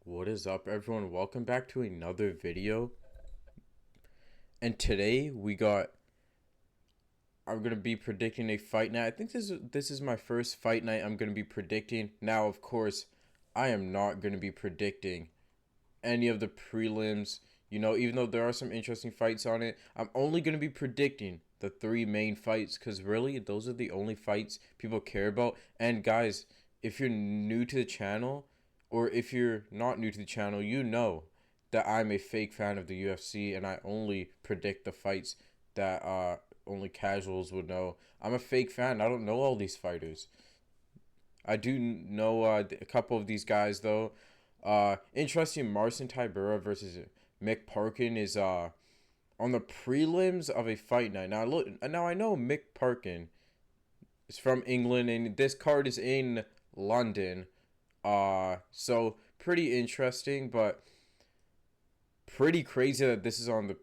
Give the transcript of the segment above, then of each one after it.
What is up, everyone? Welcome back to another video. And today I'm gonna be predicting a fight night. I think this is my first fight night I'm gonna be predicting. Now, of course, I am not gonna be predicting any of the prelims. Even though there are some interesting fights on it, I'm only gonna be predicting the three main fights because really those are the only fights people care about. And guys, if you're new to the channel, or if you're not new to the channel, you know that I'm a fake fan of the UFC and I only predict the fights that only casuals would know. I'm a fake fan. I don't know all these fighters. I do know a couple of these guys though. Interesting. Marcin Tybura versus Mick Parkin is on the prelims of a fight night. Now I know Mick Parkin is from England and this card is in London. So pretty interesting, but pretty crazy that this is on the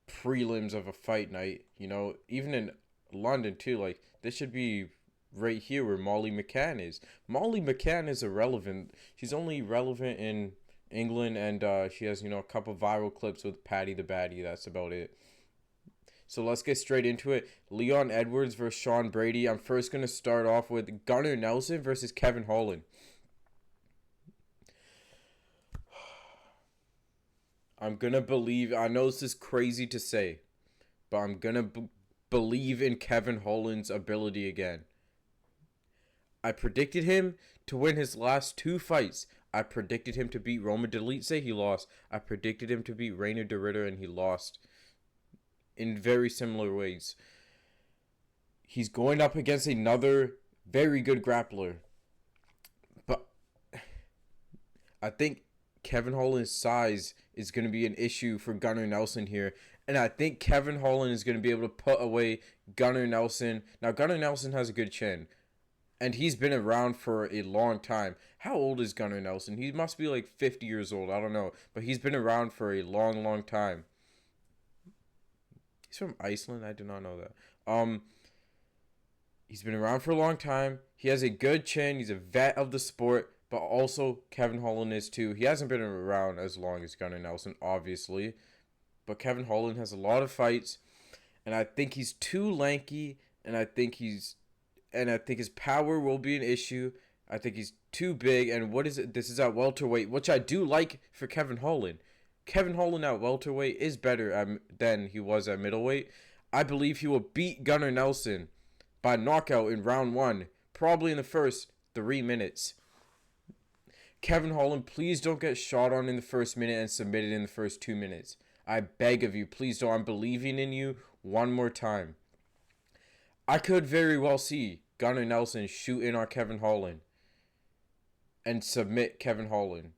prelims of a fight night. Even in London too. Like this should be right here where Molly McCann is. Molly McCann is irrelevant. She's only relevant in England, and she has a couple viral clips with Paddy the Baddy. That's about it. So let's get straight into it. Leon Edwards versus Sean Brady. I'm first gonna start off with Gunnar Nelson versus Kevin Holland. I'm gonna believe. I know this is crazy to say, but I'm gonna believe in Kevin Holland's ability again. I predicted him to win his last two fights. I predicted him to beat Roman Dolidze. He lost. I predicted him to beat Reinier de Ridder, and he lost in very similar ways. He's going up against another very good grappler, but I think Kevin Holland's size is going to be an issue for Gunnar Nelson here. And I think Kevin Holland is going to be able to put away Gunnar Nelson. Now, Gunnar Nelson has a good chin. And he's been around for a long time. How old is Gunnar Nelson? He must be like 50 years old. I don't know. But he's been around for a long, long time. He's from Iceland. I did not know that. He's been around for a long time. He has a good chin. He's a vet of the sport. But also, Kevin Holland is too. He hasn't been around as long as Gunnar Nelson, obviously. But Kevin Holland has a lot of fights. And I think he's too lanky. And I think his power will be an issue. I think he's too big. And what is it? This is at welterweight, which I do like for Kevin Holland. Kevin Holland at welterweight is better than he was at middleweight. I believe he will beat Gunnar Nelson by knockout in round one, probably in the first 3 minutes. Kevin Holland, please don't get shot on in the first minute and submitted in the first 2 minutes. I beg of you, please don't. I'm believing in you one more time. I could very well see Gunnar Nelson shoot in on Kevin Holland and submit Kevin Holland.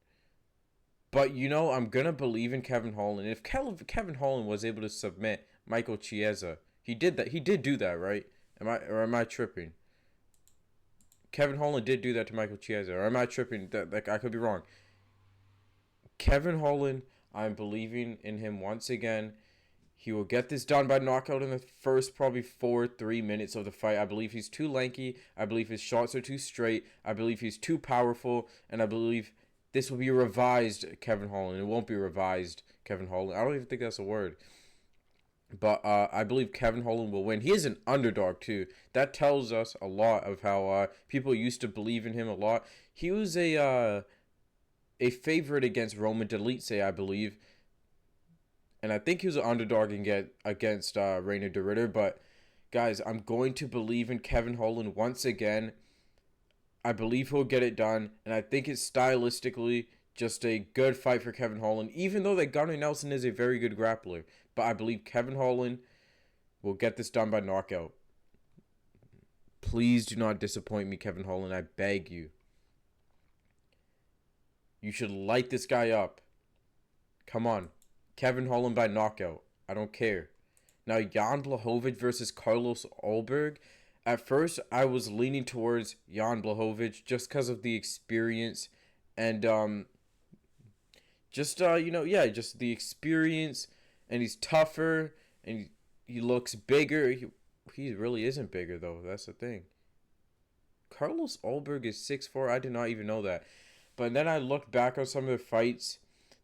But I'm going to believe in Kevin Holland. If Kevin Holland was able to submit Michael Chiesa, he did that. He did do that, right? Am I tripping? Kevin Holland did do that to Michael Chiesa, or am I tripping? That I could be wrong. Kevin Holland, I'm believing in him once again. He will get this done by knockout in the first probably 3 minutes of the fight. I believe he's too lanky. I believe his shots are too straight. I believe he's too powerful. And I believe this will be a revised Kevin Holland. It won't be a revised Kevin Holland. I don't even think that's a word. But I believe Kevin Holland will win. He is an underdog, too. That tells us a lot of how people used to believe in him a lot. He was a favorite against Roman Dolidze, I believe. And I think he was an underdog against Reinier de Ridder. But, guys, I'm going to believe in Kevin Holland once again. I believe he'll get it done. And I think it's stylistically just a good fight for Kevin Holland. Even though that Gunnar Nelson is a very good grappler. But I believe Kevin Holland will get this done by knockout. Please do not disappoint me, Kevin Holland. I beg you. You should light this guy up. Come on. Kevin Holland by knockout. I don't care. Now, Jan Blachowicz versus Carlos Ulberg. At first, I was leaning towards Jan Blachowicz just because of the experience and just the experience, and he's tougher and he looks bigger. He really isn't bigger though. That's the thing. Carlos Ulberg is 6'4". I did not even know that. But then I look back on some of their fights.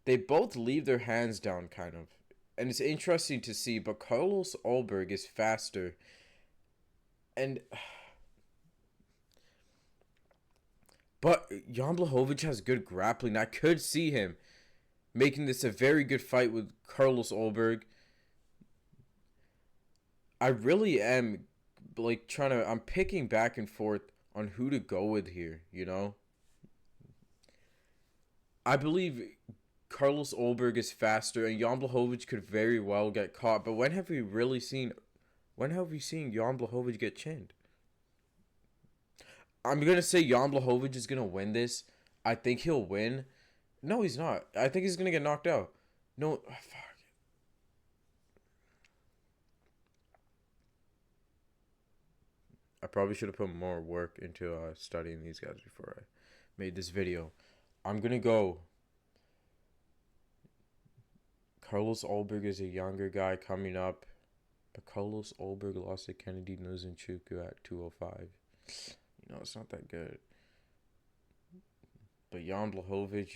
They both leave their hands down, kind of. And it's interesting to see, but Carlos Ulberg is faster. And but Jan Blachowicz has good grappling. I could see him making this a very good fight with Carlos Ulberg. I really am like I'm picking back and forth on who to go with here, you know? I believe Carlos Ulberg is faster and Jan Blachowicz could very well get caught, but when have we seen Jan Blachowicz get chinned? I'm gonna say Jan Blachowicz is gonna win this. I think he'll win. No, he's not. I think he's gonna get knocked out. No, fuck. I probably should have put more work into studying these guys before I made this video. I'm gonna go. Carlos Ulberg is a younger guy coming up, but Carlos Ulberg lost to Kennedy Nzechukwu at 205. You know, it's not that good. But Jan Blachowicz,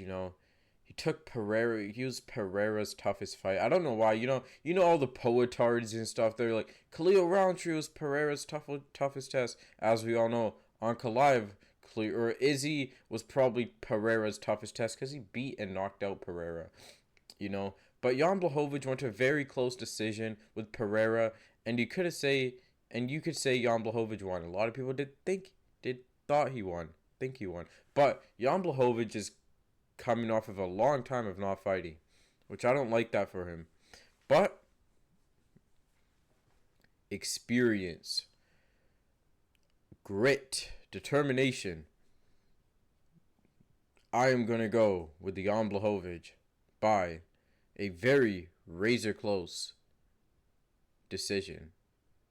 he took Pereira. He was Pereira's toughest fight. I don't know why. You know all the poetards and stuff. They're like Khalil Roundtree was Pereira's toughest test. As we all know, on Kalive, Izzy was probably Pereira's toughest test because he beat and knocked out Pereira. But Jan Blachowicz went to a very close decision with Pereira, and you could say Jan Blachowicz won. A lot of people thought he won, think he won. But Jan Blachowicz is coming off of a long time of not fighting, which I don't like that for him. But experience, grit, determination. I am gonna go with the Jan Blachowicz by a very razor close decision.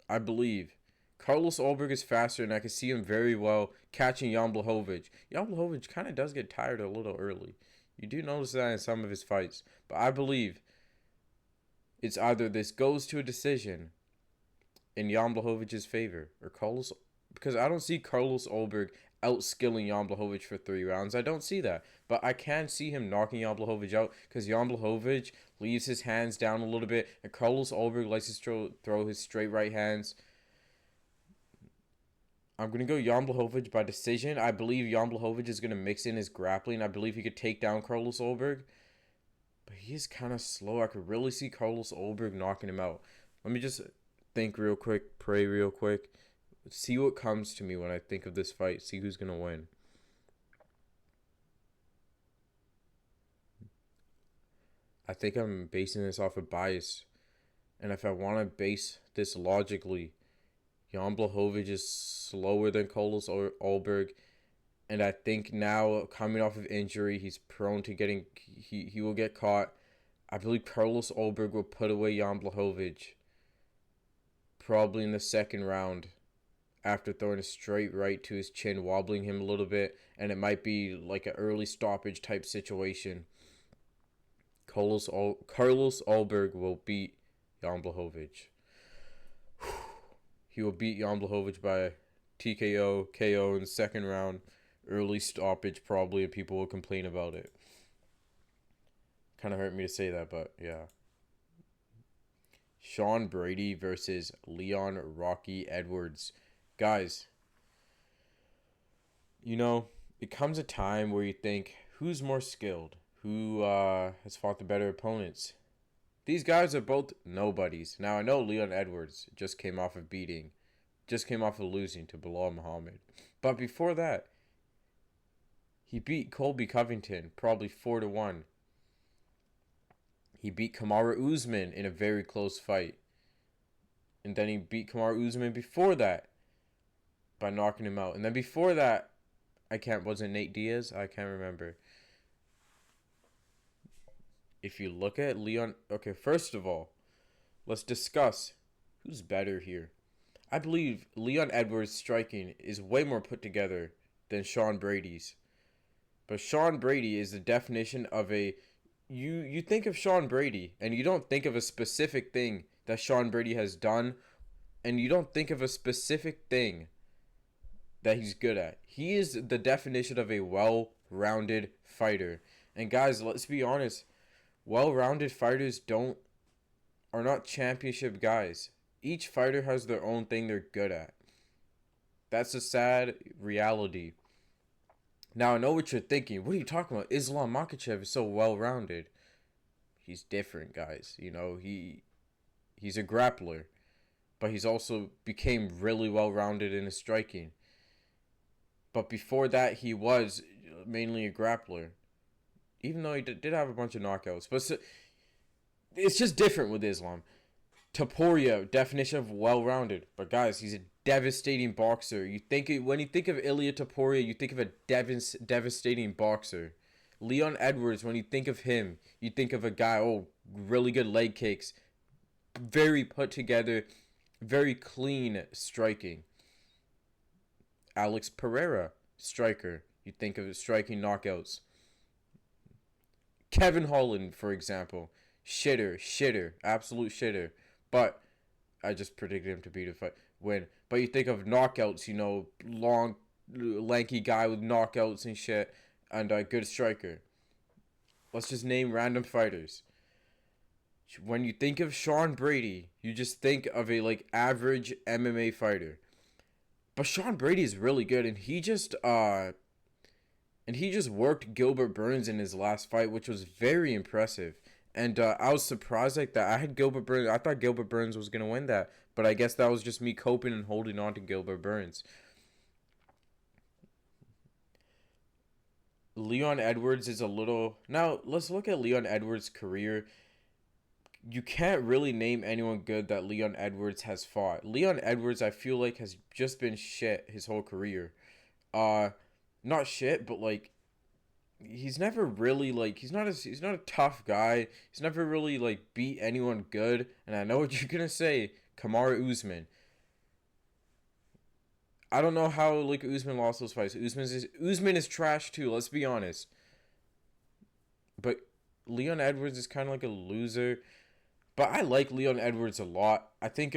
I believe Carlos Ulberg is faster, and I can see him very well catching Jan Blachowicz. Jan Blachowicz kind of does get tired a little early. You do notice that in some of his fights. But I believe it's either this goes to a decision in Jan Blachowicz's favor, or because I don't see Carlos Ulberg outskilling Jan Blachowicz for 3 rounds. I don't see that. But I can see him knocking Jan Blachowicz out because Jan Blachowicz leaves his hands down a little bit, and Carlos Ulberg likes to throw his straight right hands. I'm going to go Jan Blachowicz by decision. I believe Jan Blachowicz is going to mix in his grappling. I believe he could take down Carlos Ulberg. But he is kind of slow. I could really see Carlos Ulberg knocking him out. Let me just think real quick, pray real quick. See what comes to me when I think of this fight. See who's going to win. I think I'm basing this off of bias. And if I want to base this logically, Jan Blachowicz is slower than Carlos Ulberg. And I think now, coming off of injury, he's prone to getting... He will get caught. I believe Carlos Ulberg will put away Jan Blachowicz probably in the second round, after throwing a straight right to his chin, wobbling him a little bit, and it might be like an early stoppage type situation. Carlos Ulberg will beat Jan Blachowicz. He will beat Jan Blachowicz by TKO, KO in the second round, early stoppage probably, and people will complain about it. Kind of hurt me to say that, but yeah. Sean Brady versus Leon Rocky Edwards. Guys, it comes a time where you think, who's more skilled? Who has fought the better opponents? These guys are both nobodies. Now, I know Leon Edwards just came off of losing to Bilal Muhammad. But before that, he beat Colby Covington, probably 4-1. He beat Kamaru Usman in a very close fight. And then he beat Kamaru Usman before that by knocking him out. And then before that, was it Nate Diaz? I can't remember. If you look at Leon... Okay, first of all, let's discuss who's better here. I believe Leon Edwards' striking is way more put together than Sean Brady's. But Sean Brady is the definition of a... You think of Sean Brady, and you don't think of a specific thing that Sean Brady has done, and you don't think of a specific thing that he's good at. He is the definition of a well-rounded fighter. And guys, let's be honest, well-rounded fighters don't are not championship guys. Each fighter has their own thing they're good at. That's a sad reality. Now I know what you're thinking. What are you talking about? Islam Makhachev is so well-rounded. He's different, guys. He's a grappler, but he's also became really well-rounded in his striking. But before that, he was mainly a grappler, even though he did have a bunch of knockouts. But it's just different with Islam. Topuria, definition of well-rounded, but guys, he's a devastating boxer. When you think of Ilia Topuria, you think of a devastating boxer. Leon Edwards, when you think of him, you think of a guy, really good leg kicks, very put together, very clean striking. Alex Pereira, striker, you think of striking knockouts. Kevin Holland, for example, shitter, absolute shitter. But I just predicted him to beat a win. But you think of knockouts, long, lanky guy with knockouts and shit, and a good striker. Let's just name random fighters. When you think of Sean Brady, you just think of a average MMA fighter. But Sean Brady is really good, and he just worked Gilbert Burns in his last fight, which was very impressive. And I was surprised like that. I had Gilbert Burns. I thought Gilbert Burns was going to win that. But I guess that was just me coping and holding on to Gilbert Burns. Leon Edwards is a little... Now, let's look at Leon Edwards' career. You can't really name anyone good that Leon Edwards has fought. Leon Edwards, I feel like, has just been shit his whole career. Not shit, but he's never really he's not a tough guy. He's never really beat anyone good. And I know what you're gonna say, Kamaru Usman. I don't know how Usman lost those fights. Usman is trash too. Let's be honest. But Leon Edwards is kind of like a loser. But I like Leon Edwards a lot. I think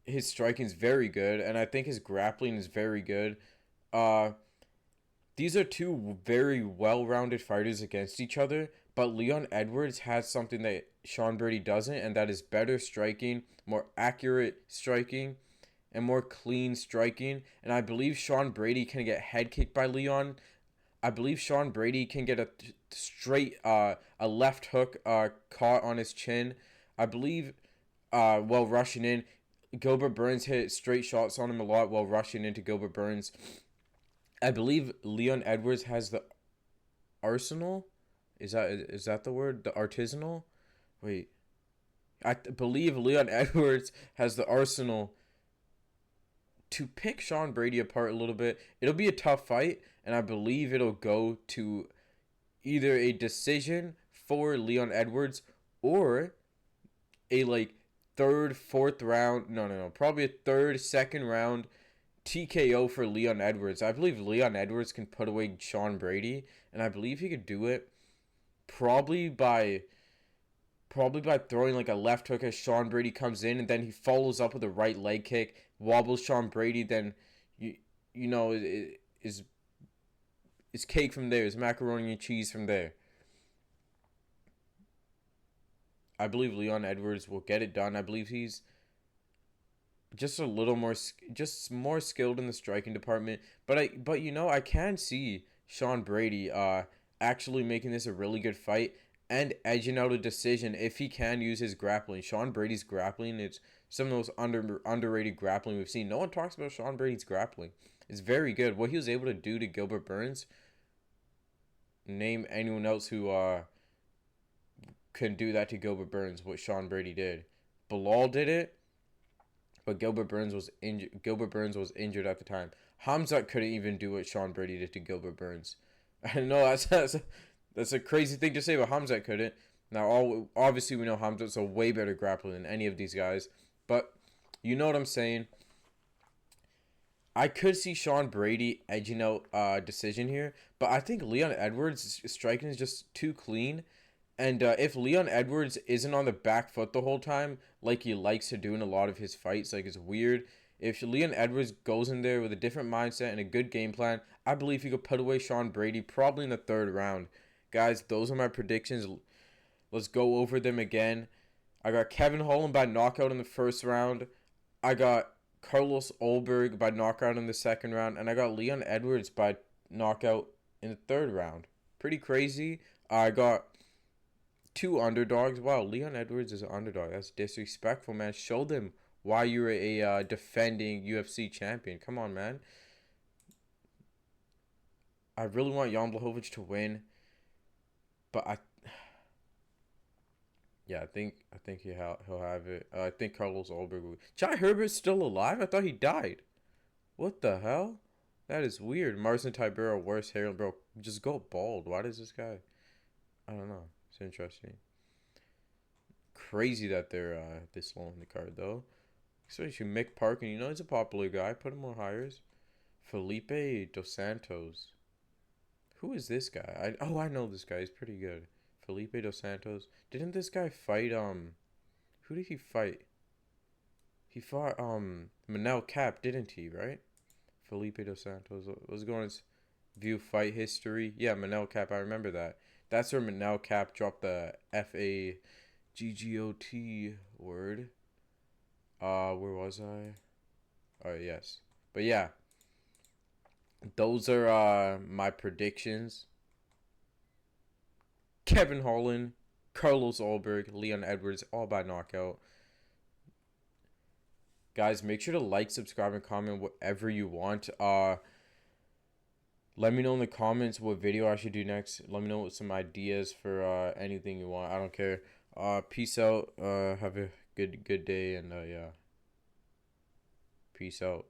his striking is very good, and I think his grappling is very good. These are two very well-rounded fighters against each other, but Leon Edwards has something that Sean Brady doesn't, and that is better striking, more accurate striking, and more clean striking. And I believe Sean Brady can get head kicked by Leon. I believe Sean Brady can get a straight, a left hook caught on his chin. I believe while rushing in, Gilbert Burns hit straight shots on him a lot while rushing into Gilbert Burns. I believe Leon Edwards has the arsenal. Is that the word? The artisanal? Wait. I believe Leon Edwards has the arsenal to pick Sean Brady apart a little bit. It'll be a tough fight, and I believe it'll go to either a decision for Leon Edwards or a third, fourth round. No. Probably a third, second round TKO for Leon Edwards. I believe Leon Edwards can put away Sean Brady, and I believe he could do it probably by throwing a left hook as Sean Brady comes in, and then he follows up with a right leg kick, wobbles Sean Brady, then is cake from there, is macaroni and cheese from there. I believe Leon Edwards will get it done. I believe he's just a little more skilled in the striking department. But I can see Sean Brady actually making this a really good fight and edging out a decision if he can use his grappling. Sean Brady's grappling, it's some of the most underrated grappling we've seen. No one talks about Sean Brady's grappling. It's very good. What he was able to do to Gilbert Burns, name anyone else who can do that to Gilbert Burns, what Sean Brady did. Bilal did it, but Gilbert Burns was injured. Gilbert Burns was injured at the time. Hamzat couldn't even do what Sean Brady did to Gilbert Burns. I know that's a crazy thing to say, but Hamzat couldn't. Now, obviously, we know Hamzat's a way better grappler than any of these guys, but you know what I'm saying. I could see Sean Brady edging out a decision here, but I think Leon Edwards' striking is just too clean. And if Leon Edwards isn't on the back foot the whole time, like he likes to do in a lot of his fights, it's weird. If Leon Edwards goes in there with a different mindset and a good game plan, I believe he could put away Sean Brady probably in the third round. Guys, those are my predictions. Let's go over them again. I got Kevin Holland by knockout in the first round. I got Carlos Ulberg by knockout in the second round. And I got Leon Edwards by knockout in the third round. Pretty crazy. I got two underdogs. Wow, Leon Edwards is an underdog. That's disrespectful, man. Show them why you're a defending UFC champion. Come on, man. I really want Jan Blachowicz to win, but I think he'll have it. I think Carlos Ulberg will. Jai Herbert's still alive? I thought he died. What the hell? That is weird. Marcin Tybura, worst hair, bro. Just go bald. Why does this guy? I don't know. It's interesting. Crazy that they're this low in the card though. Especially Mick Parkin. You know he's a popular guy. Put him more hires. Felipe Dos Santos. Who is this guy? I know this guy. He's pretty good. Felipe Dos Santos. Didn't this guy fight who did he fight? He fought Manel Cap, didn't he, right? Felipe Dos Santos. Let's go on his view fight history. Yeah, Manel Cap, I remember that. That's where Manel Cap dropped the FAGGOT word. Where was I? Oh yes. But yeah, those are my predictions. Kevin Holland, Carlos Ulberg, Leon Edwards, all by knockout. Guys, make sure to like, subscribe, and comment whatever you want. Let me know in the comments what video I should do next. Let me know some ideas for anything you want. I don't care. Peace out. Have a good day, and yeah. Peace out.